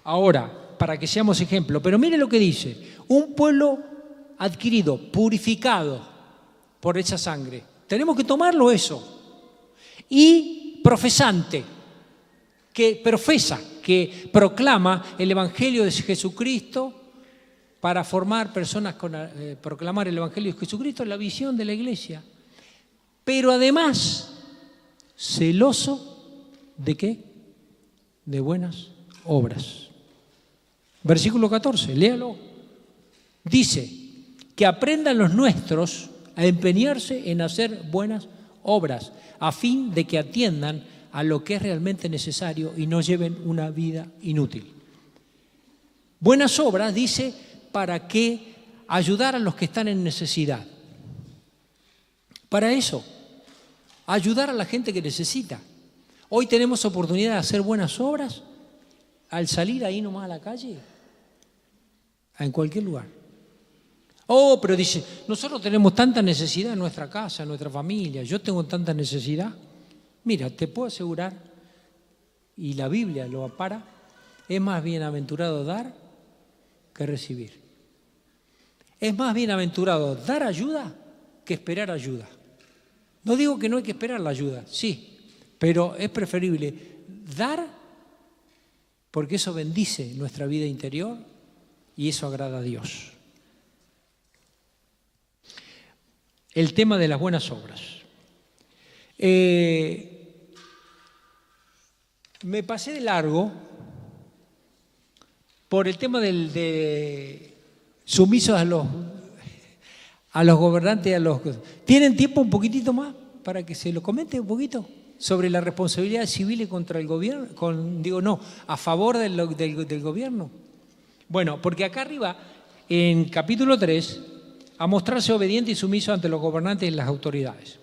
Ahora, para que seamos ejemplo, pero mire lo que dice, un pueblo adquirido, purificado por esa sangre. Tenemos que tomarlo eso. Y profesante, que profesa, que proclama el Evangelio de Jesucristo para formar personas con proclamar el Evangelio de Jesucristo, es la visión de la iglesia. Pero además, celoso ¿de qué? De buenas obras. Versículo 14, léalo. Dice, que aprendan los nuestros a empeñarse en hacer buenas obras, a fin de que atiendan a lo que es realmente necesario y no lleven una vida inútil. Buenas obras, dice, para que ayudar a los que están en necesidad. Para eso, ayudar a la gente que necesita. Hoy tenemos oportunidad de hacer buenas obras al salir ahí nomás a la calle, en cualquier lugar. Oh, pero dice, nosotros tenemos tanta necesidad en nuestra casa, en nuestra familia, yo tengo tanta necesidad. Mira, te puedo asegurar, y la Biblia lo apara, es más bienaventurado dar que recibir. Es más bienaventurado dar ayuda que esperar ayuda. No digo que no hay que esperar la ayuda, sí, pero es preferible dar porque eso bendice nuestra vida interior y eso agrada a Dios. El tema de las buenas obras. Me pasé de largo por el tema de sumisos a los gobernantes, ¿Tienen tiempo un poquitito más para que se lo comente un poquito? Sobre la responsabilidad civil contra el gobierno, a favor del gobierno. Bueno, porque acá arriba, en capítulo 3, a mostrarse obediente y sumiso ante los gobernantes y las autoridades.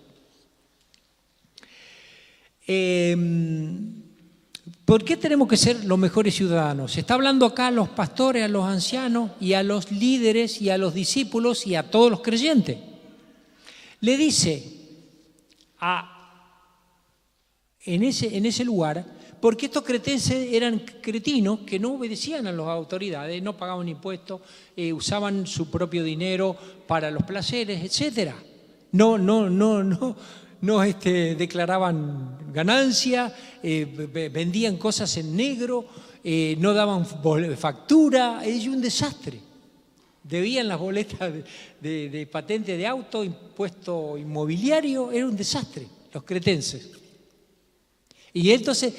¿Por qué tenemos que ser los mejores ciudadanos? Se está hablando acá a los pastores, a los ancianos y a los líderes y a los discípulos y a todos los creyentes. Le dice en ese lugar, porque estos cretenses eran cretinos que no obedecían a las autoridades, no pagaban impuestos, usaban su propio dinero para los placeres, etc. No declaraban ganancia, vendían cosas en negro, no daban factura, es un desastre. Debían las boletas de patente de auto, impuesto inmobiliario, era un desastre, los cretenses. Y entonces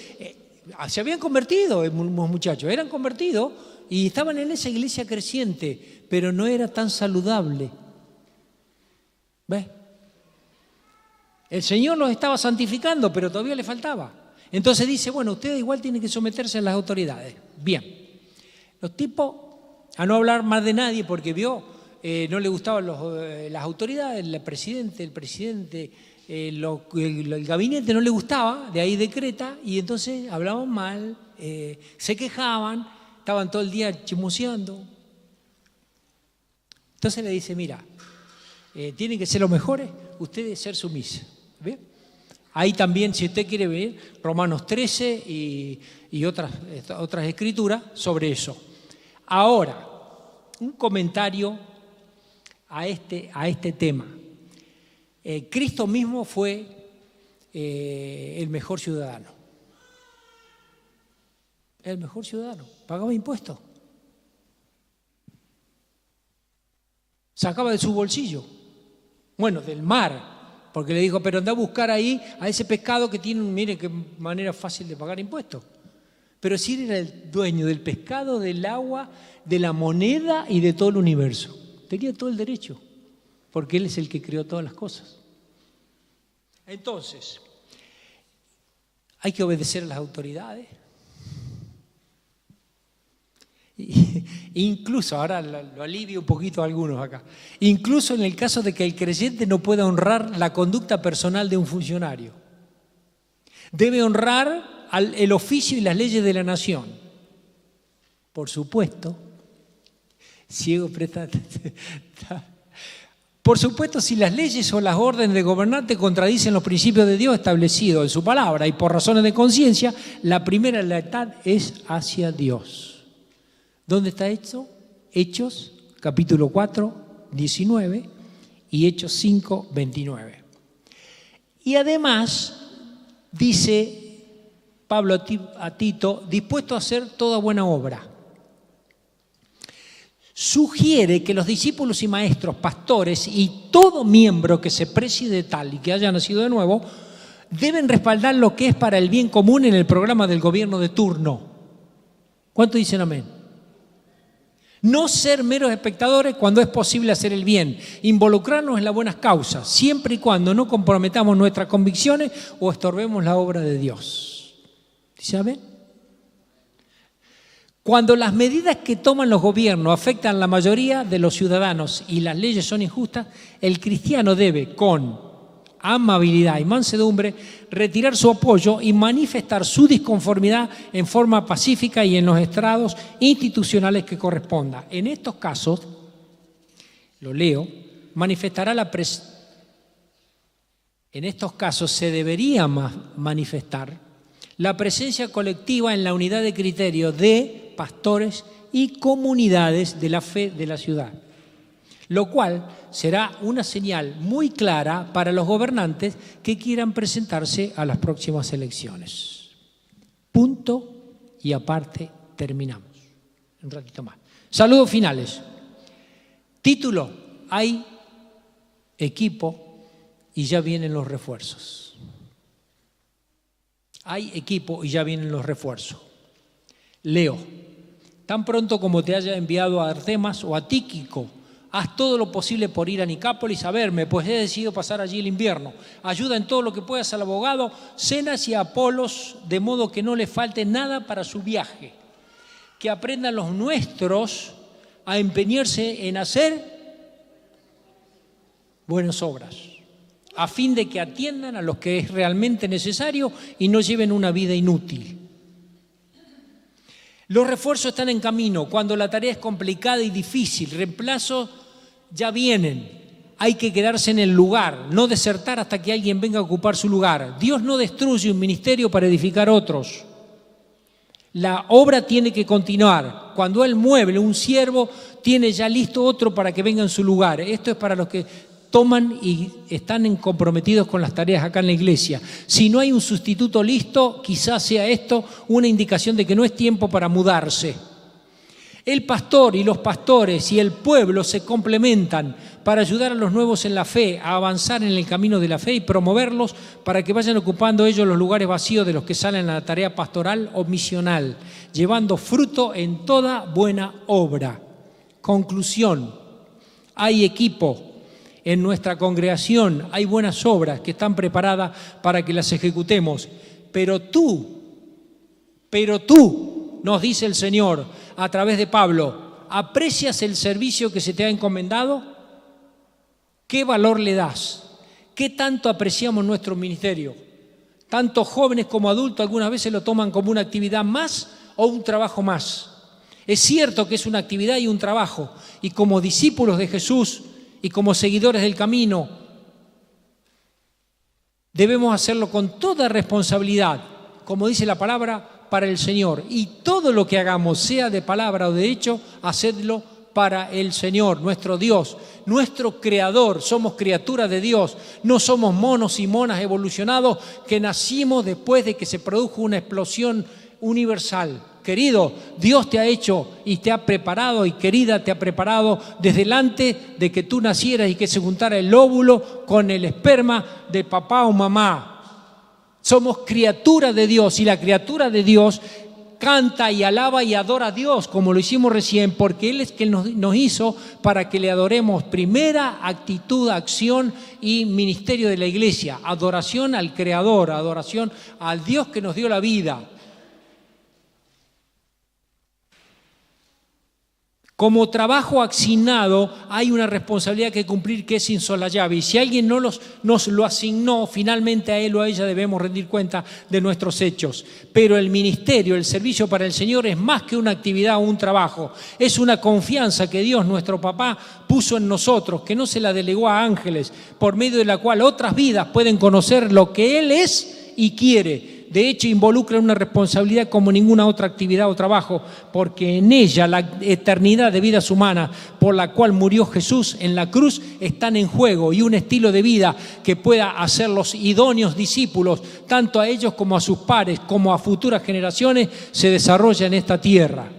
se habían convertido, los muchachos, eran convertidos y estaban en esa iglesia creciente, pero no era tan saludable. ¿Ves? El Señor los estaba santificando, pero todavía le faltaba. Entonces dice, bueno, ustedes igual tienen que someterse a las autoridades. Bien. Los tipos, a no hablar más de nadie, porque no le gustaban las autoridades, el presidente, el gabinete no le gustaba, de ahí decreta, y entonces hablaban mal, se quejaban, estaban todo el día chismoseando. Entonces le dice, mira, tienen que ser los mejores, ustedes ser sumisos. ¿Bien? Ahí también, si usted quiere ver, Romanos 13 y otras escrituras sobre eso. Ahora, un comentario a este tema. Cristo mismo fue el mejor ciudadano. El mejor ciudadano. Pagaba impuestos. Sacaba de su bolsillo. Bueno, del mar. Porque le dijo, pero anda a buscar ahí a ese pescado que tiene, mire qué manera fácil de pagar impuestos. Pero si él era el dueño del pescado, del agua, de la moneda y de todo el universo. Tenía todo el derecho, porque él es el que creó todas las cosas. Entonces, hay que obedecer a las autoridades. Incluso, ahora lo alivio un poquito a algunos acá, incluso en el caso de que el creyente no pueda honrar la conducta personal de un funcionario. Debe honrar el oficio y las leyes de la nación. Por supuesto, ciego presta. Por supuesto, si las leyes o las órdenes de gobernante contradicen los principios de Dios establecidos en su palabra y por razones de conciencia, la primera lealtad es hacia Dios. ¿Dónde está esto? Hechos, capítulo 4, 19 y Hechos 5, 29. Y además, dice Pablo a Tito, dispuesto a hacer toda buena obra. sugiere que los discípulos y maestros, pastores y todo miembro que se precie de tal y que haya nacido de nuevo, deben respaldar lo que es para el bien común en el programa del gobierno de turno. ¿Cuánto dicen amén? No ser meros espectadores cuando es posible hacer el bien, involucrarnos en las buenas causas, siempre y cuando no comprometamos nuestras convicciones o estorbemos la obra de Dios. ¿Dice amén? Cuando las medidas que toman los gobiernos afectan a la mayoría de los ciudadanos y las leyes son injustas, el cristiano debe, con amabilidad y mansedumbre, retirar su apoyo y manifestar su disconformidad en forma pacífica y en los estrados institucionales que corresponda. En estos casos, lo leo, en estos casos se debería manifestar la presencia colectiva en la unidad de criterio de pastores y comunidades de la fe de la ciudad, lo cual será una señal muy clara para los gobernantes que quieran presentarse a las próximas elecciones. Punto y aparte terminamos. Un ratito más. Saludos finales. Título: hay equipo y ya vienen los refuerzos. Hay equipo y ya vienen los refuerzos. Leo: tan pronto como te haya enviado a Artemas o a Tíquico, haz todo lo posible por ir a Nicápolis a verme, pues he decidido pasar allí el invierno. Ayuda en todo lo que puedas al abogado Zenas y a Apolos, de modo que no le falte nada para su viaje. Que aprendan los nuestros a empeñarse en hacer buenas obras, a fin de que atiendan a lo que es realmente necesario y no lleven una vida inútil. Los refuerzos están en camino cuando la tarea es complicada y difícil. Reemplazos ya vienen. Hay que quedarse en el lugar, no desertar hasta que alguien venga a ocupar su lugar. Dios no destruye un ministerio para edificar otros. La obra tiene que continuar. Cuando Él mueve un siervo, tiene ya listo otro para que venga en su lugar. Esto es para los que toman y están comprometidos con las tareas acá en la iglesia. Si no hay un sustituto listo, quizás sea esto una indicación de que no es tiempo para mudarse. El pastor y los pastores y el pueblo se complementan para ayudar a los nuevos en la fe a avanzar en el camino de la fe y promoverlos para que vayan ocupando ellos los lugares vacíos de los que salen a la tarea pastoral o misional, llevando fruto en toda buena obra. Conclusión: hay equipo. En nuestra congregación hay buenas obras que están preparadas para que las ejecutemos. Pero tú, nos dice el Señor a través de Pablo, ¿aprecias el servicio que se te ha encomendado? ¿Qué valor le das? ¿Qué tanto apreciamos nuestro ministerio? Tanto jóvenes como adultos algunas veces lo toman como una actividad más o un trabajo más. Es cierto que es una actividad y un trabajo, y como discípulos de Jesús y como seguidores del camino, debemos hacerlo con toda responsabilidad, como dice la palabra, para el Señor. Y todo lo que hagamos, sea de palabra o de hecho, hacedlo para el Señor, nuestro Dios, nuestro Creador. Somos criaturas de Dios, no somos monos y monas evolucionados que nacimos después de que se produjo una explosión universal. Querido, Dios te ha hecho y te ha preparado, y querida, te ha preparado desde antes de que tú nacieras y que se juntara el óvulo con el esperma de papá o mamá. Somos criaturas de Dios, y la criatura de Dios canta y alaba y adora a Dios, como lo hicimos recién, porque Él es quien nos hizo para que le adoremos. Primera actitud, acción y ministerio de la iglesia: adoración al Creador, adoración al Dios que nos dio la vida. Como trabajo asignado hay una responsabilidad que cumplir que es insolayable, y si alguien nos lo asignó, finalmente a él o a ella debemos rendir cuenta de nuestros hechos. Pero el ministerio, el servicio para el Señor es más que una actividad o un trabajo, es una confianza que Dios, nuestro papá, puso en nosotros, que no se la delegó a ángeles, por medio de la cual otras vidas pueden conocer lo que Él es y quiere. De hecho, involucra una responsabilidad como ninguna otra actividad o trabajo, porque en ella la eternidad de vidas humanas por la cual murió Jesús en la cruz están en juego, y un estilo de vida que pueda hacerlos idóneos discípulos, tanto a ellos como a sus pares, como a futuras generaciones, se desarrolla en esta tierra.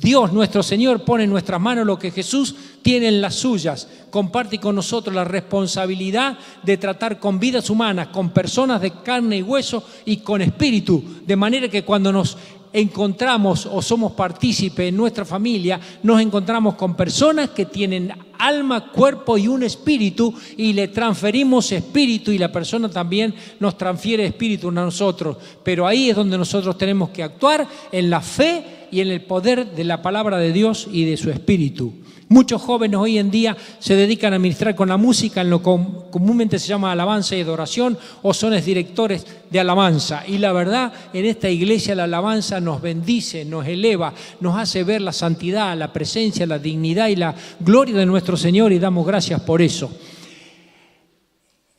Dios, nuestro Señor, pone en nuestras manos lo que Jesús tiene en las suyas. Comparte con nosotros la responsabilidad de tratar con vidas humanas, con personas de carne y hueso y con espíritu, de manera que cuando nos encontramos o somos partícipes en nuestra familia, nos encontramos con personas que tienen alma, cuerpo y un espíritu, y le transferimos espíritu, y la persona también nos transfiere espíritu a nosotros. Pero ahí es donde nosotros tenemos que actuar en la fe y en el poder de la palabra de Dios y de su espíritu. Muchos jóvenes hoy en día se dedican a ministrar con la música en lo que comúnmente se llama alabanza y adoración, o son directores de alabanza. Y la verdad, en esta iglesia la alabanza nos bendice, nos eleva, nos hace ver la santidad, la presencia, la dignidad y la gloria de nuestro Señor, y damos gracias por eso.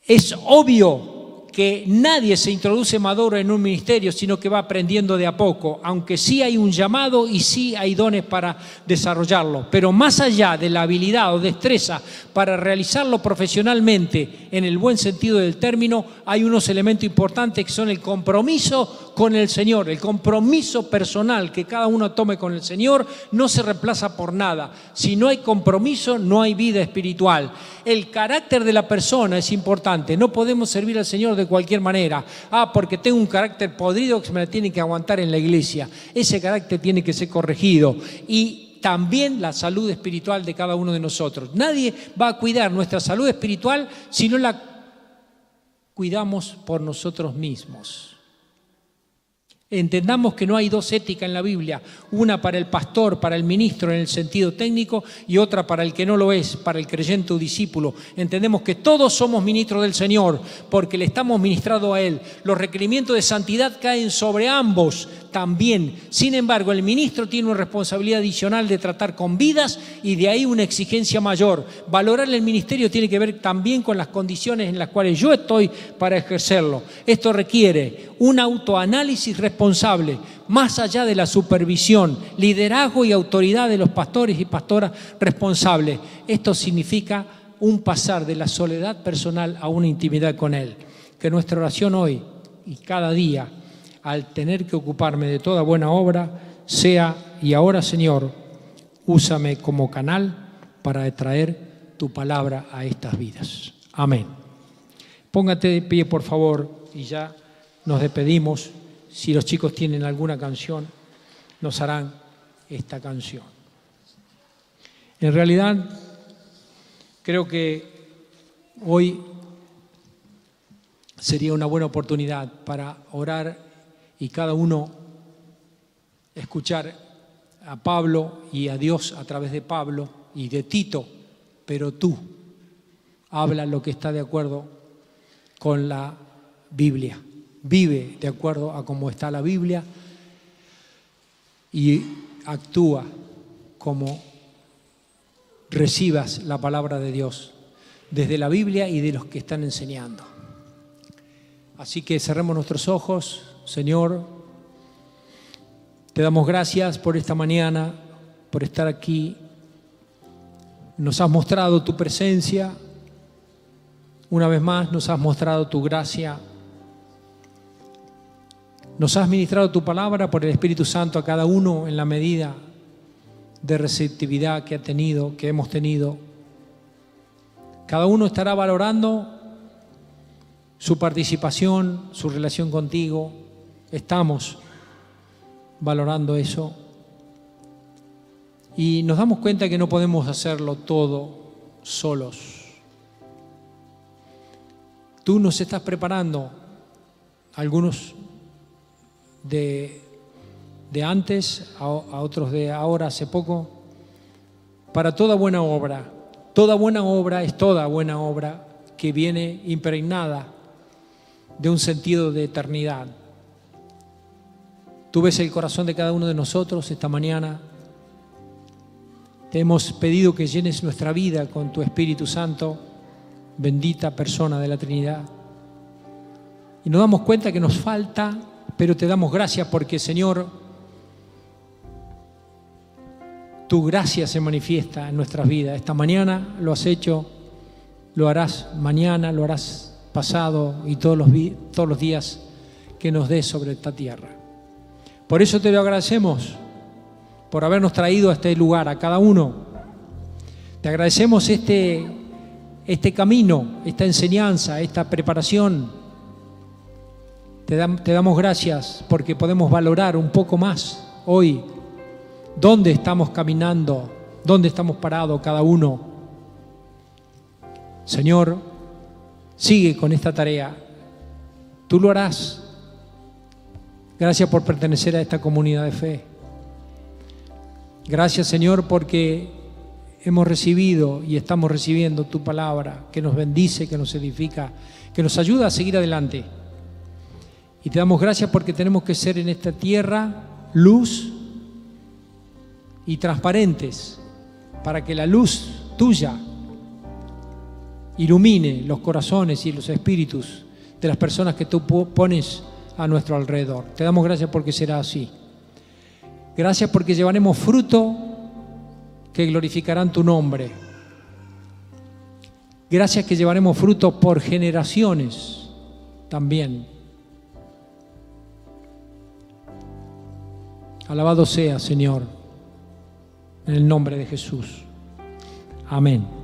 Es obvio que nadie se introduce maduro en un ministerio, sino que va aprendiendo de a poco, aunque sí hay un llamado y sí hay dones para desarrollarlo. Pero más allá de la habilidad o destreza para realizarlo profesionalmente, en el buen sentido del término, hay unos elementos importantes que son el compromiso con el Señor, el compromiso personal que cada uno tome con el Señor no se reemplaza por nada. Si no hay compromiso, no hay vida espiritual. El carácter de la persona es importante. No podemos servir al Señor de cualquier manera. Porque tengo un carácter podrido que se me la tiene que aguantar en la iglesia. Ese carácter tiene que ser corregido. Y también la salud espiritual de cada uno de nosotros. Nadie va a cuidar nuestra salud espiritual si no la cuidamos por nosotros mismos. Entendamos que no hay dos éticas en la Biblia, una para el pastor, para el ministro en el sentido técnico, y otra para el que no lo es, para el creyente o discípulo. Entendemos que todos somos ministros del Señor porque le estamos ministrando a Él. Los requerimientos de santidad caen sobre ambos también. Sin embargo, el ministro tiene una responsabilidad adicional de tratar con vidas, y de ahí una exigencia mayor. Valorar el ministerio tiene que ver también con las condiciones en las cuales yo estoy para ejercerlo. Esto requiere un autoanálisis responsable, más allá de la supervisión, liderazgo y autoridad de los pastores y pastoras responsables. Esto significa un pasar de la soledad personal a una intimidad con Él. Que nuestra oración hoy y cada día, al tener que ocuparme de toda buena obra, sea: y ahora, Señor, úsame como canal para traer tu palabra a estas vidas. Amén. Póngate de pie, por favor, y ya nos despedimos. Si los chicos tienen alguna canción, nos harán esta canción. En realidad, creo que hoy sería una buena oportunidad para orar y cada uno escuchar a Pablo y a Dios a través de Pablo y de Tito, pero tú habla lo que está de acuerdo con la Biblia. Vive de acuerdo a cómo está la Biblia y actúa como recibas la palabra de Dios desde la Biblia y de los que están enseñando. Así que cerremos nuestros ojos. Señor, te damos gracias por esta mañana, por estar aquí. Nos has mostrado tu presencia. Una vez más nos has mostrado tu gracia. Nos has ministrado tu palabra por el Espíritu Santo a cada uno en la medida de receptividad que hemos tenido. Cada uno estará valorando su participación, su relación contigo. Estamos valorando eso. Y nos damos cuenta que no podemos hacerlo todo solos. Tú nos estás preparando, algunos de antes, a otros de ahora, hace poco, para toda buena obra. Toda buena obra es toda buena obra que viene impregnada de un sentido de eternidad. Tú ves el corazón de cada uno de nosotros esta mañana. Te hemos pedido que llenes nuestra vida con tu Espíritu Santo, bendita persona de la Trinidad. Y nos damos cuenta que nos falta, pero te damos gracias porque, Señor, tu gracia se manifiesta en nuestras vidas. Esta mañana lo has hecho, lo harás mañana, lo harás pasado y todos los días que nos des sobre esta tierra. Por eso te lo agradecemos, por habernos traído a este lugar, a cada uno. Te agradecemos este camino, esta enseñanza, esta preparación. Te damos gracias porque podemos valorar un poco más hoy dónde estamos caminando, dónde estamos parados cada uno. Señor, sigue con esta tarea. Tú lo harás. Gracias por pertenecer a esta comunidad de fe. Gracias, Señor, porque hemos recibido y estamos recibiendo tu palabra que nos bendice, que nos edifica, que nos ayuda a seguir adelante. Y te damos gracias porque tenemos que ser en esta tierra luz y transparentes para que la luz tuya ilumine los corazones y los espíritus de las personas que tú pones a nuestro alrededor. Te damos gracias porque será así. Gracias porque llevaremos fruto que glorificarán tu nombre. Gracias que llevaremos fruto por generaciones también. Alabado sea, Señor, en el nombre de Jesús. Amén.